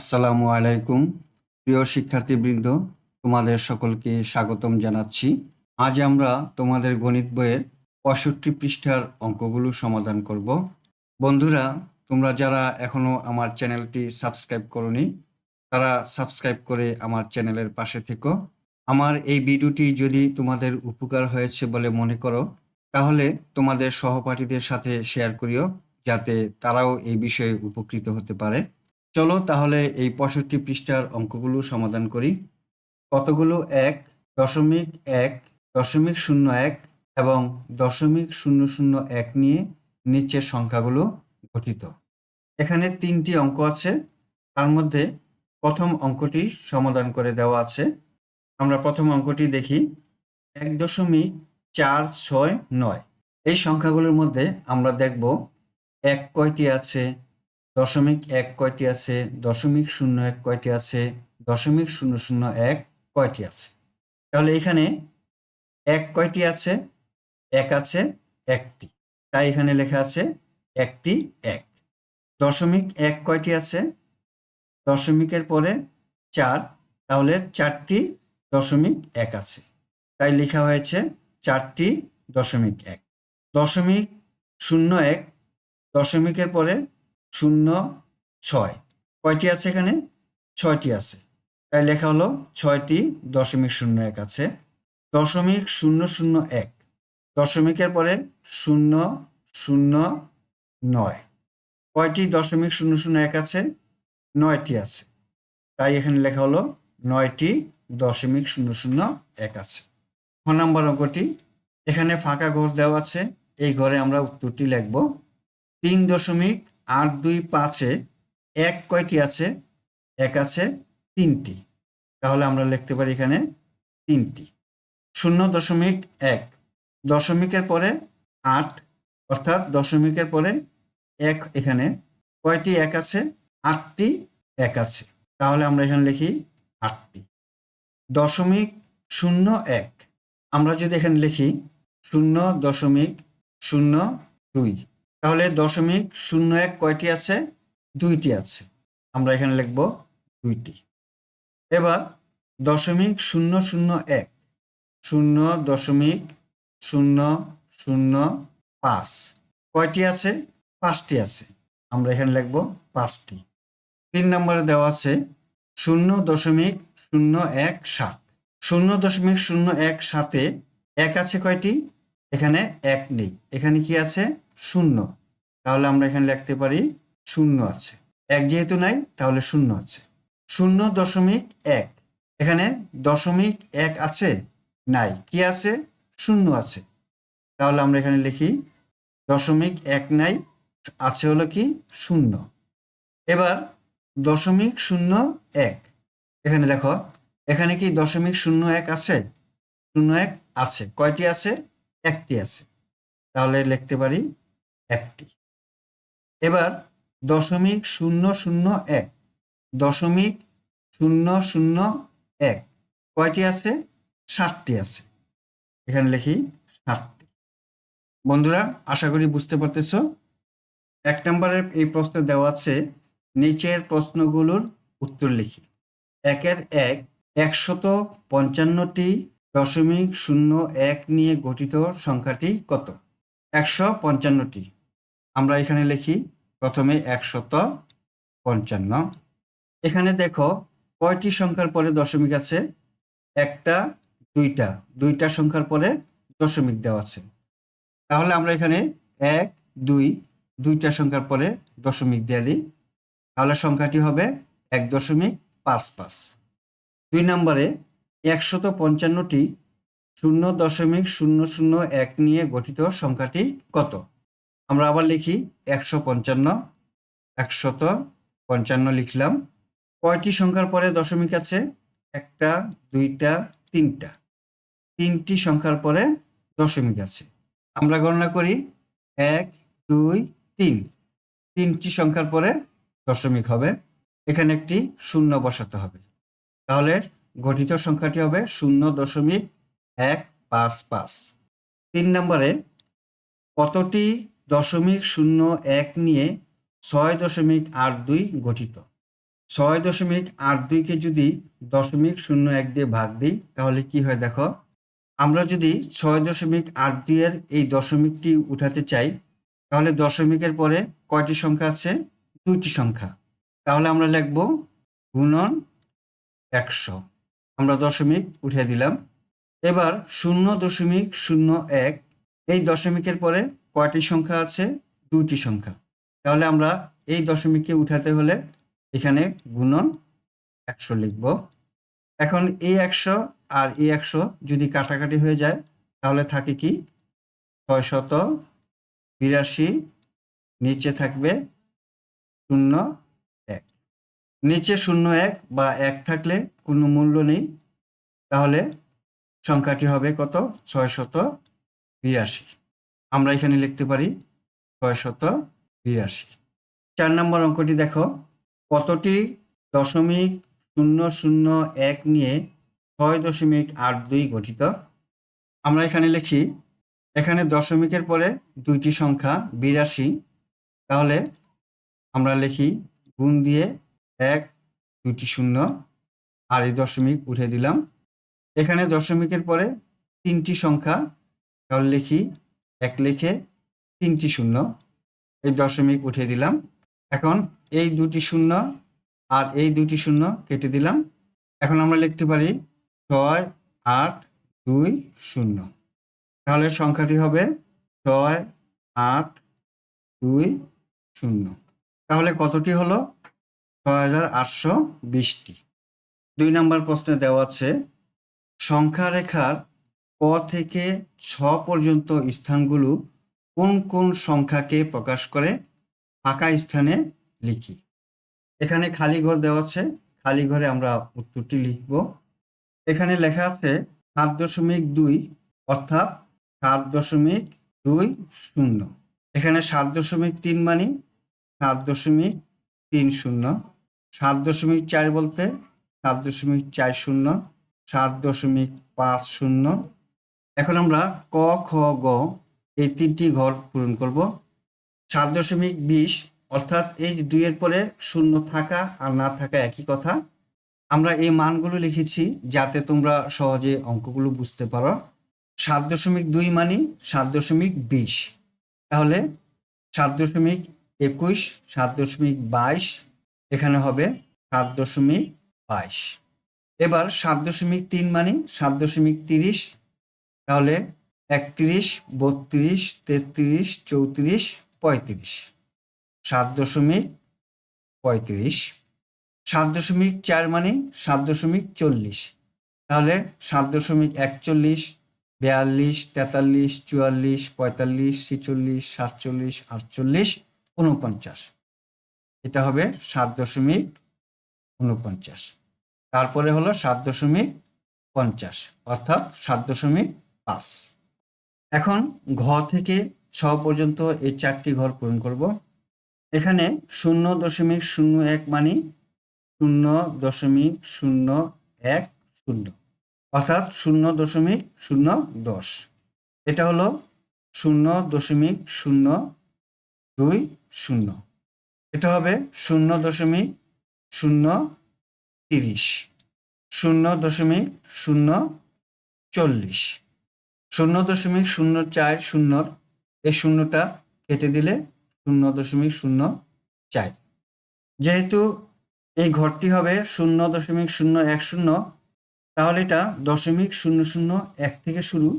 আসসালামু আলাইকুম প্রিয় শিক্ষার্থীবৃন্দ, তোমাদের সকলকে স্বাগতম জানাচ্ছি। আজ আমরা তোমাদের গণিত বইয়ের ৬৫ পৃষ্ঠার অঙ্কগুলো সমাধান করব। বন্ধুরা, তোমরা যারা এখনো আমার চ্যানেলটি সাবস্ক্রাইব করোনি, তারা সাবস্ক্রাইব করে আমার চ্যানেলের পাশে থেকো। আমার এই ভিডিওটি যদি তোমাদের উপকার হয়েছে বলে মনে করো, তাহলে তোমাদের সহপাঠীদের সাথে শেয়ার করিও, যাতে তারাও এই বিষয়ে উপকৃত হতে পারে। চলো তাহলে এই ৬৫ পৃষ্ঠার অঙ্কগুলো সমাধান করি। কতগুলো ১, ০.১, ০.০১ এবং ০.০০১ নিয়ে নিচের সংখ্যাগুলো গঠিত। এখানে ৩টি অঙ্ক আছে, তার মধ্যে প্রথম অঙ্কটি সমাধান করে দেওয়া আছে। আমরা প্রথম অঙ্কটি দেখি। ১.৪৬৯। এই সংখ্যাগুলোর মধ্যে আমরা দেখব ১ কয়টি আছে, ০.১ কয়টি আছে, ০.০১ কয়টি আছে, ০.০০১ কয়টি আছে। তাহলে এখানে ১ কয়টি আছে? ১ আছে একটি, তাই এখানে লেখা আছে একটি ১। ০.১ কয়টি আছে? দশমিকের পরে ৪, তাহলে ৪টি ০.১ আছে, তাই লেখা হয়েছে ৪টি ০.১। ০.০১, দশমিকের পরে ০.৬, কয়টি আছে এখানে? ৬টি আছে, তাই লেখা হলো ৬টি ০.০১ আছে। ০.০০১, দশমিকের পরে ০.০৯, কয়টি ০.০০১ আছে? ৯টি আছে, তাই এখানে লেখা হলো ৯টি ০.০০১ আছে। খ নাম্বার অঙ্কটি, এখানে ফাঁকা ঘর দেওয়া আছে, এই ঘরে আমরা উত্তরটি লিখব। ৩.৮25-এ ১ কয়টি আছে? ১ আছে ৩টি, তাহলে আমরা লিখতে পারি এখানে ৩টি। ০.১, দশমিকের পরে ৮, অর্থাৎ দশমিকের পরে ১, এখানে কয়টি ১ আছে? ৮টি ১ আছে, তাহলে আমরা এখানে লিখি ৮টি। ০.০১, আমরা যদি এখানে লিখি ০.০২, তাহলে ০.০১ কয়টি আছে? ২টি আছে, আমরা এখানে লিখব ২টি। এবার ০.০০১, ০.০০৫, কয়টি আছে? ৫টি আছে, আমরা এখানে লিখব ৫টি। ৩ নম্বরে দেওয়া আছে ০.০১৭। ০.০১৭-এ ১ আছে কয়টি? এখানে ১ নেই, এখানে কি আছে? ০, তাহলে আমরা এখানে লিখতে পারি ০ আছে। ১ যেহেতু নাই, তাহলে ০ আছে। ০.১, এখানে ০.১ আছে? নাই, কি আছে? ০ আছে, তাহলে আমরা এখানে লিখি ০.১ নাই, আছে হলো কি? ০। এবার ০.০১, এখানে দেখো, এখানে কি ০.০১ আছে? ০.১ আছে, কয়টি আছে? ১টি আছে, তাহলে লিখতে পারি ১টি। এবার ০.০০১, ০.০০১, কয়টি আছে? ৬০টি আছে, এখানে লিখি ৬০টি। বন্ধুরা, আশা করি বুঝতে পারতেছ। ১ নম্বরের এই প্রশ্নে দেওয়া আছে, নিচের প্রশ্নগুলোর উত্তর লিখি। ১-এর ১, ১৫৫টি ০.০১ নিয়ে গঠিত সংখ্যাটি কত? ১৫৫টি, আমরা এখানে লিখি প্রথমে ১৫৫। এখানে দেখো কয়টি সংখ্যার পরে দশমিক আছে? একটা, দুইটা, দুইটা সংখ্যার পরে দশমিক দেওয়া আছে, তাহলে আমরা এখানে ১, ২, দুইটা সংখ্যার পরে দশমিক দিয়ে দিই, তাহলে সংখ্যাটি হবে ১.৫৫। ২ নম্বরে ১৫৫টি ০.০০১ নিয়ে গঠিত সংখ্যাটি কত? আমরা আবার লিখি ১৫৫, ১৫৫ লিখলাম। কয়টি সংখ্যার পরে দশমিক আছে? একটা, দুইটা, তিনটা, তিনটি সংখ্যার পরে দশমিক আছে। আমরা গণনা করি ১, ২, ৩, তিনটি সংখ্যার পরে দশমিক হবে, এখানে একটি ০ বসাতে হবে, তাহলে গঠিত সংখ্যাটি হবে ০.১৫৫। ৩ নম্বরে কতটি ০.০১ নিয়ে ৬.৮২ গঠিত? 6.82 যদি 0.01 দিয়ে ভাগ দিই তাহলে কি হয় দেখো। আমরা যদি 6.82 এর এই দশমিকটি উঠাতে চাই তাহলে দশমিকের পরে কয়টি সংখ্যা আছে? 2টি সংখ্যা। তাহলে আমরা লিখব গুণন 100। আমরা দশমিক উঠিয়ে দিলাম। এবার 0.01 এই দশমিকের পরে কয়টি সংখ্যা আছে? 2টি সংখ্যা। তাহলে আমরা এই দশমিককে উঠাতে হলে এখানে গুণন 100 লিখব। এখন এই 100 আর এই 100 যদি কাটাকাটি হয়ে যায় তাহলে থাকে কি 682, নিচে থাকবে 01। নিচে 01 বা 1 থাকলে কোনো মূল্য নেই, তাহলে সংখ্যাটি হবে কত? 682। আমরা এখানে লিখতে পারি 682। 4 নম্বর অঙ্কটি দেখো, কতটি 0.001 নিয়ে 6.82 গঠিত? আমরা এখানে লিখি, এখানে দশমিকের পরে 2টি সংখ্যা 82, তাহলে আমরা লিখি গুণ দিয়ে 1, 2টি শূন্য আর এই দশমিক উঠে দিলাম। এখানে দশমিকের পরে 3টি সংখ্যা, তাহলে লিখি 1 লিখে 3টি শূন্য, এই দশমিক উঠে দিলাম। এখন এই 2টি শূন্য আর এই 2টি শূন্য কেটে দিলাম। এখন আমরা লিখতে পারি 6820। তাহলে সংখ্যাটি হবে 6820। তাহলে কতটি হলো? 6820টি। 2 নম্বর প্রশ্নে দেওয়া আছে, সংখ্যা রেখার ক থেকে 6 পর্যন্ত স্থানগুলো কোন কোন সংখ্যাকে প্রকাশ করে? ফাঁকা স্থানে লিখি। এখানে খালি ঘর দেওয়া আছে, খালি ঘরে আমরা উত্তরটি লিখব। এখানে লেখা আছে 7.2 অর্থাৎ 7.20। এখানে 7.3 মানে 7.30। 7.4 বলতে 7.40। 7.50। এখন আমরা ক, খ, গ এই 3টি ঘর পূরণ করব। 7.20 অর্থাৎ এই 2 এর পরে শূন্য থাকা আর না থাকা একই কথা। আমরা এই মানগুলো লিখেছি যাতে তোমরা সহজে অঙ্কগুলো বুঝতে পারো। 7.2 মানে 7.20, তাহলে 7.21, 7.22, এখানে হবে 7.22। এবার 7.3 মানে 7.30, তাহলে 31, 32, 33, 34, 35, 7.35। 7.4 মানে 7.40, তাহলে 7.41, 42, 43, 44, 45, 46, 47, 48, 49, এটা হবে 7.49। তারপরে হলো 7.50 অর্থাৎ 7.5। এখন ঘ থেকে 6 পর্যন্ত এই 4টি ঘর পূরণ করব। এখানে 0.01 মানে 0.010 অর্থাৎ 0.010। এটা হলো 0.020। এটা হবে 0.030, 0.040, 0.040 এই শূন্যটা কেটে দিলে 0.004। যেহেতু এই ঘরটি হবে 0.010, তাহলে এটা 0.001 থেকে শুরু।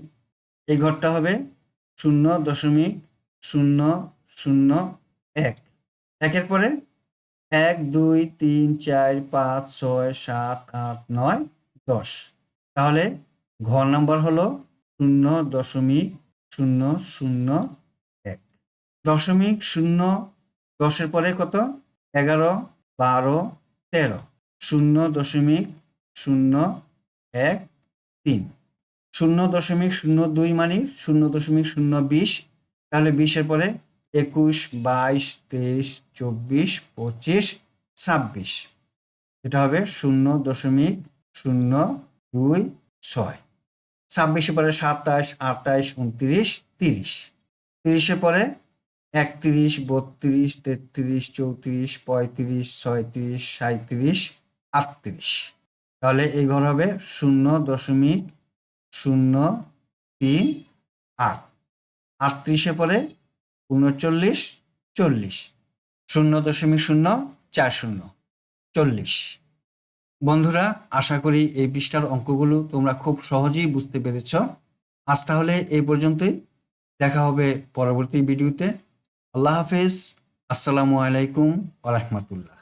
এই ঘরটা হবে 0.001। একের পরে 1, 2, 3, 4, 5, 6, 7, 8, 9, 10। তাহলে ঘ নাম্বার হলো 0.001। 10 পরে কত? 11, 12, 13, 0.013। 0.02 মানে 0.020, তাহলে 20 পরে 21, 22, 23, 24, 25, 26, এটা হবে 0.026। 26 পরে 27, 28, 29, 30। 30 পরে 31, 32, 33, 34, 35, 36, 37, 38। তাহলে এই ঘর হবে 0.038। 38-এ পরে 39, 40, 0.040, 40। বন্ধুরা, আশা করি এই পৃষ্ঠার অঙ্কগুলো তোমরা খুব সহজেই বুঝতে পেরেছ। আজ তাহলে এই পর্যন্তই, দেখা হবে পরবর্তী ভিডিওতে। আল্লাহ হাফেজ। আসসালামু আলাইকুম ওয়া রাহমাতুল্লাহ।